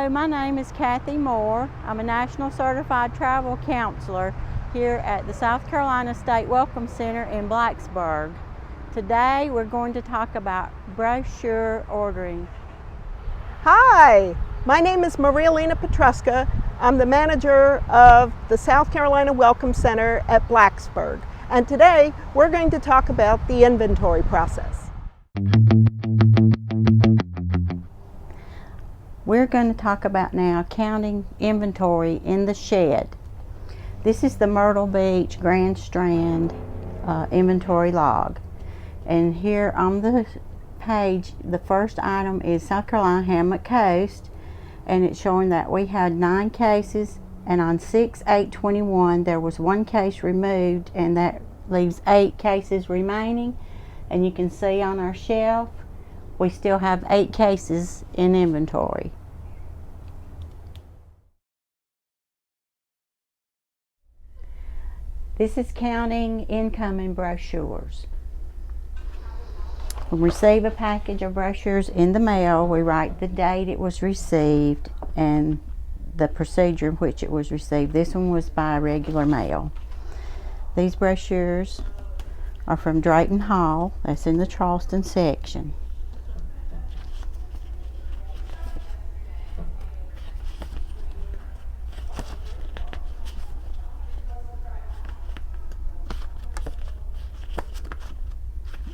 Hello, my name is Kathy Moore. I'm a National Certified Travel Counselor here at the South Carolina State Welcome Center in Blacksburg. Today we're going to talk about brochure ordering. Hi, my name is Maria-Lena Petruska. I'm the manager of the South Carolina Welcome Center at Blacksburg. And today we're going to talk about the inventory process. We're going to talk about now counting inventory in the shed. This is the Myrtle Beach Grand Strand inventory log. And here on the page, the first item is South Carolina Hammock Coast, and it's showing that we had 9 cases, and on 6/8/21 there was 1 case removed, and that leaves 8 cases remaining. And you can see on our shelf we still have 8 cases in inventory. This is counting incoming brochures. When we receive a package of brochures in the mail, we write the date it was received and the procedure in which it was received. This one was by regular mail. These brochures are from Drayton Hall. That's in the Charleston section.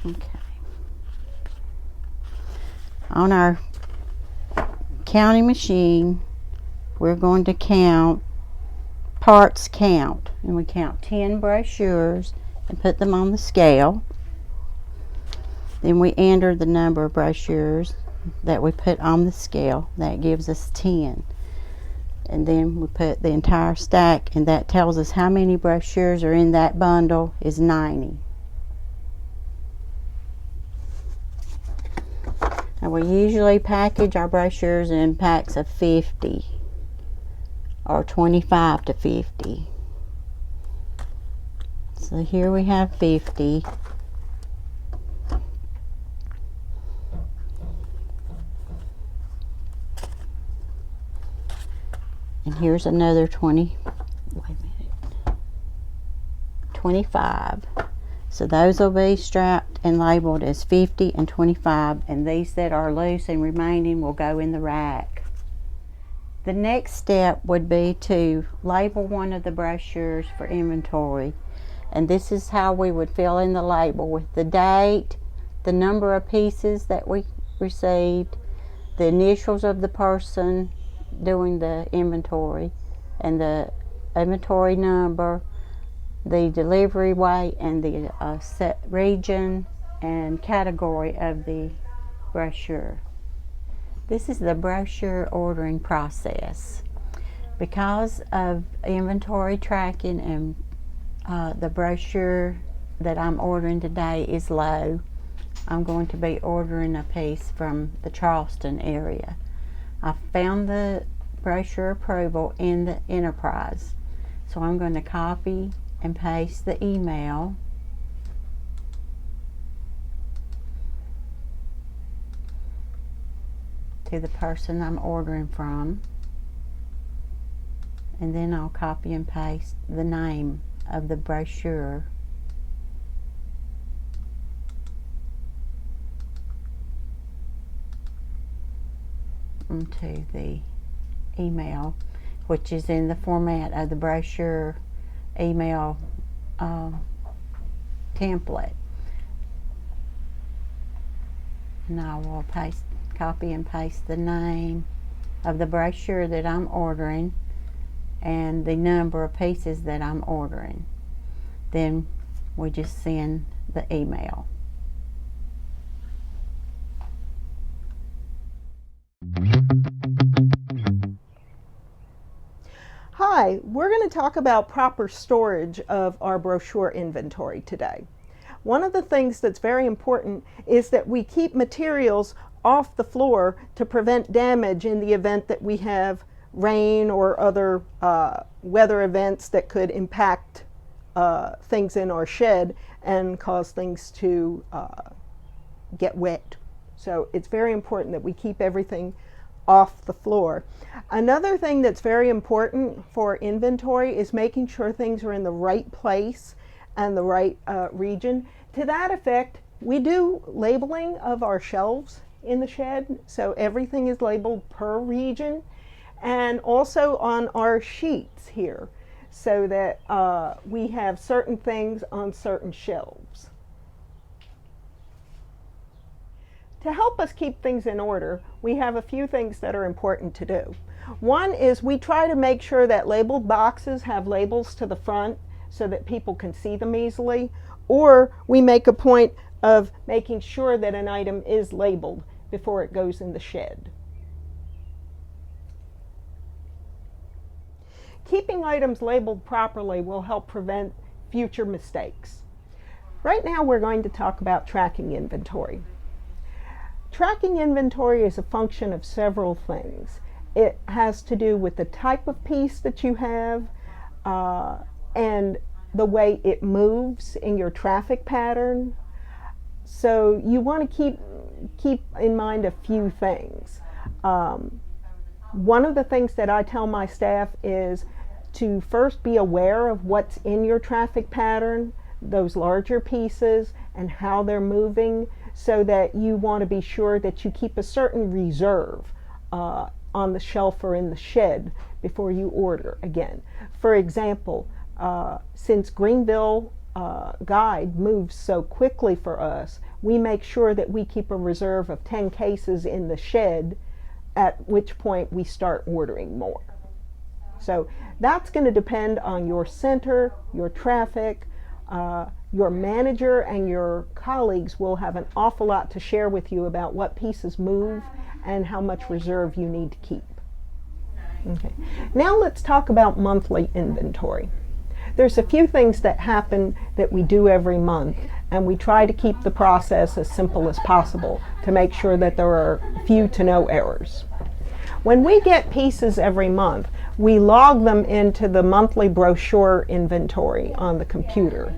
Okay. On our counting machine, we're going to count parts count, and we count 10 brochures and put them on the scale. Then we enter the number of brochures that we put on the scale. That gives us 10. And then we put the entire stack, and that tells us how many brochures are in that bundle is 90. Now we usually package our brochures in packs of 50 or 25 to 50. So here we have 50. And here's another 25. So those will be strapped and labeled as 50 and 25, and these that are loose and remaining will go in the rack. The next step would be to label one of the brochures for inventory, and this is how we would fill in the label with the date, the number of pieces that we received, the initials of the person doing the inventory, and the inventory number, the delivery weight, and the set region and category of the brochure. This is the brochure ordering process. Because of inventory tracking and the brochure that I'm ordering today is low, I'm going to be ordering a piece from the Charleston area. I found the brochure approval in the Enterprise, so I'm going to copy and paste the email to the person I'm ordering from, and then I'll copy and paste the name of the brochure into the email, which is in the format of the brochure email template. And I will copy and paste the name of the brochure that I'm ordering and the number of pieces that I'm ordering. Then we just send the email. Hi, we're going to talk about proper storage of our brochure inventory today. One of the things that's very important is that we keep materials off the floor to prevent damage in the event that we have rain or other weather events that could impact things in our shed and cause things to get wet. So it's very important that we keep everything off the floor. Another thing that's very important for inventory is making sure things are in the right place and the right region. To that effect, we do labeling of our shelves in the shed, so everything is labeled per region, and also on our sheets here, so that we have certain things on certain shelves. To help us keep things in order, we have a few things that are important to do. One is we try to make sure that labeled boxes have labels to the front so that people can see them easily, or we make a point of making sure that an item is labeled before it goes in the shed. Keeping items labeled properly will help prevent future mistakes. Right now we're going to talk about tracking inventory. Tracking inventory is a function of several things. It has to do with the type of piece that you have and the way it moves in your traffic pattern. So you want to keep in mind a few things. One of the things that I tell my staff is to first be aware of what's in your traffic pattern, those larger pieces, and how they're moving, so that you want to be sure that you keep a certain reserve on the shelf or in the shed before you order again. For example, since Greenville guide moves so quickly for us, we make sure that we keep a reserve of 10 cases in the shed, at which point we start ordering more. So that's going to depend on your center, your traffic. Your manager and your colleagues will have an awful lot to share with you about what pieces move and how much reserve you need to keep. Okay. Now let's talk about monthly inventory. There's a few things that happen that we do every month, and we try to keep the process as simple as possible to make sure that there are few to no errors. When we get pieces every month, we log them into the monthly brochure inventory on the computer.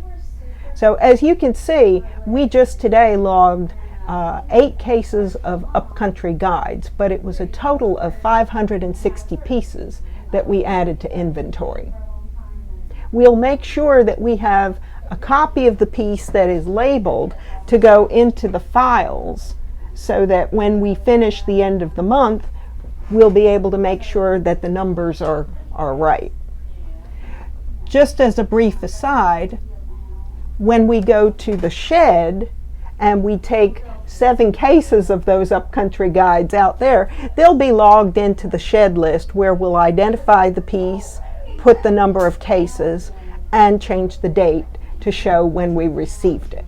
So as you can see, we just today logged 8 cases of upcountry guides, but it was a total of 560 pieces that we added to inventory. We'll make sure that we have a copy of the piece that is labeled to go into the files, so that when we finish the end of the month, we'll be able to make sure that the numbers are right. Just as a brief aside, when we go to the shed and we take 7 cases of those upcountry guides out there, they'll be logged into the shed list, where we'll identify the piece, put the number of cases, and change the date to show when we received it.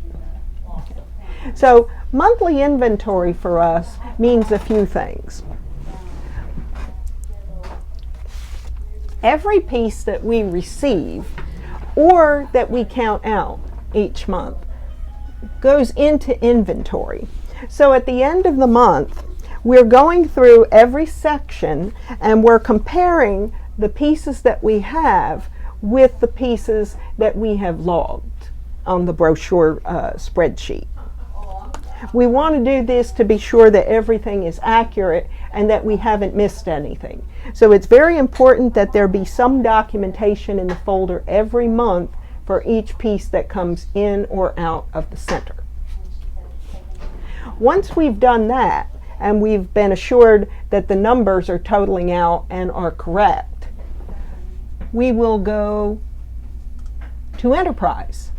Okay. So monthly inventory for us means a few things. Every piece that we receive or that we count out each month goes into inventory. So at the end of the month, we're going through every section and we're comparing the pieces that we have with the pieces that we have logged on the brochure spreadsheet. We want to do this to be sure that everything is accurate and that we haven't missed anything. So it's very important that there be some documentation in the folder every month for each piece that comes in or out of the center. Once we've done that, and we've been assured that the numbers are totaling out and are correct, we will go to Enterprise.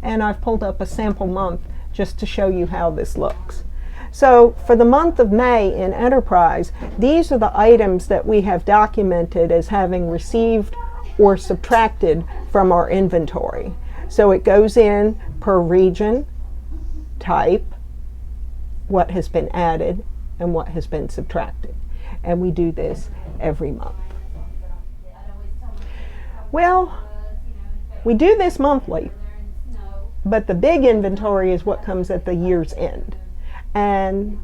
And I've pulled up a sample month just to show you how this looks. So for the month of May in Enterprise, these are the items that we have documented as having received or subtracted from our inventory. So it goes in per region, type, what has been added, and what has been subtracted. And we do this every month. Well, we do this monthly, but the big inventory is what comes at the year's end. And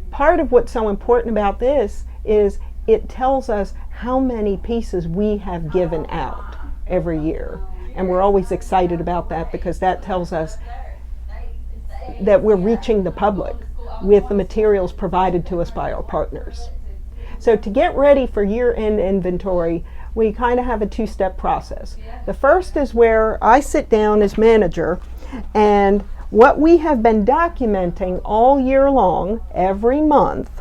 part of what's so important about this is it tells us how many pieces we have given out every year. And we're always excited about that, because that tells us that we're reaching the public with the materials provided to us by our partners. So to get ready for year-end inventory, we kind of have a two-step process. The first is where I sit down as manager, and what we have been documenting all year long, every month,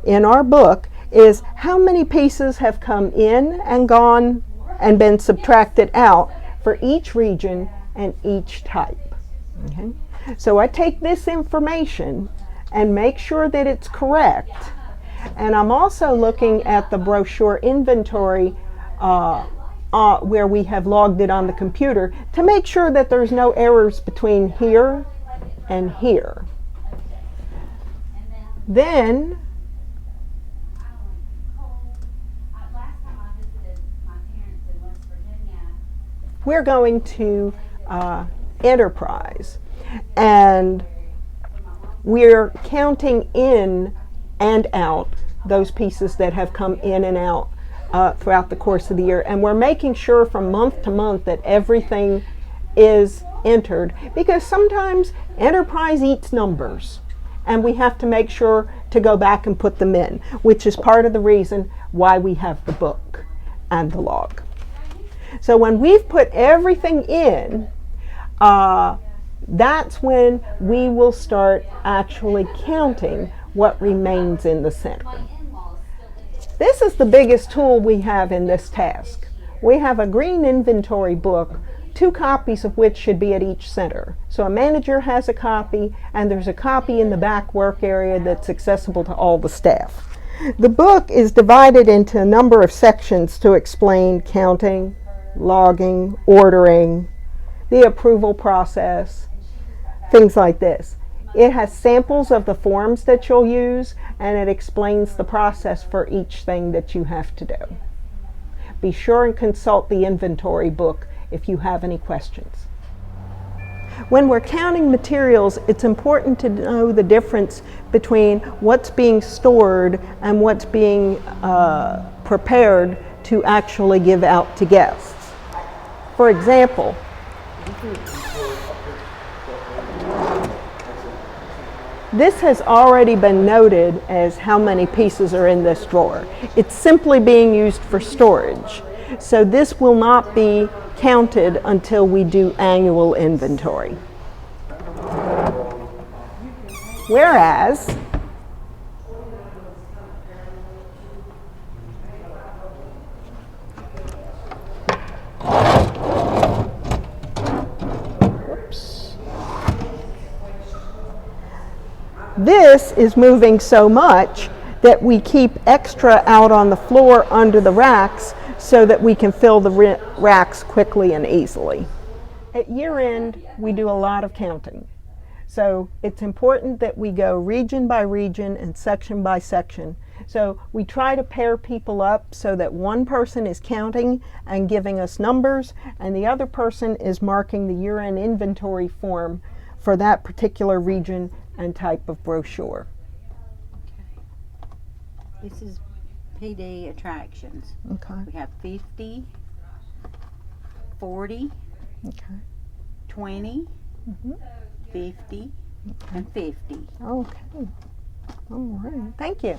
in our book is how many pieces have come in and gone and been subtracted out for each region and each type. Okay? So I take this information and make sure that it's correct, and I'm also looking at the brochure inventory where we have logged it on the computer to make sure that there's no errors between here and here. Then we're going to Enterprise, and we're counting in and out those pieces that have come in and out throughout the course of the year, and we're making sure from month to month that everything is entered, because sometimes Enterprise eats numbers and we have to make sure to go back and put them in, which is part of the reason why we have the book and the log. So when we've put everything in, that's when we will start actually counting what remains in the center. This is the biggest tool we have in this task. We have a green inventory book, 2 copies of which should be at each center. So a manager has a copy, and there's a copy in the back work area that's accessible to all the staff. The book is divided into a number of sections to explain counting, logging, ordering, the approval process, things like this. It has samples of the forms that you'll use, and it explains the process for each thing that you have to do. Be sure and consult the inventory book if you have any questions. When we're counting materials, it's important to know the difference between what's being stored and what's being prepared to actually give out to guests. For example, this has already been noted as how many pieces are in this drawer. It's simply being used for storage. So this will not be counted until we do annual inventory. Whereas, this is moving so much that we keep extra out on the floor under the racks so that we can fill the racks quickly and easily. At year end, we do a lot of counting. So it's important that we go region by region and section by section. So we try to pair people up so that one person is counting and giving us numbers, and the other person is marking the year-end inventory form for that particular region and type of brochure. Okay. This is PD attractions. Okay. We have 50, 40, Okay. 20, 50, and 50. Okay. All right. Thank you.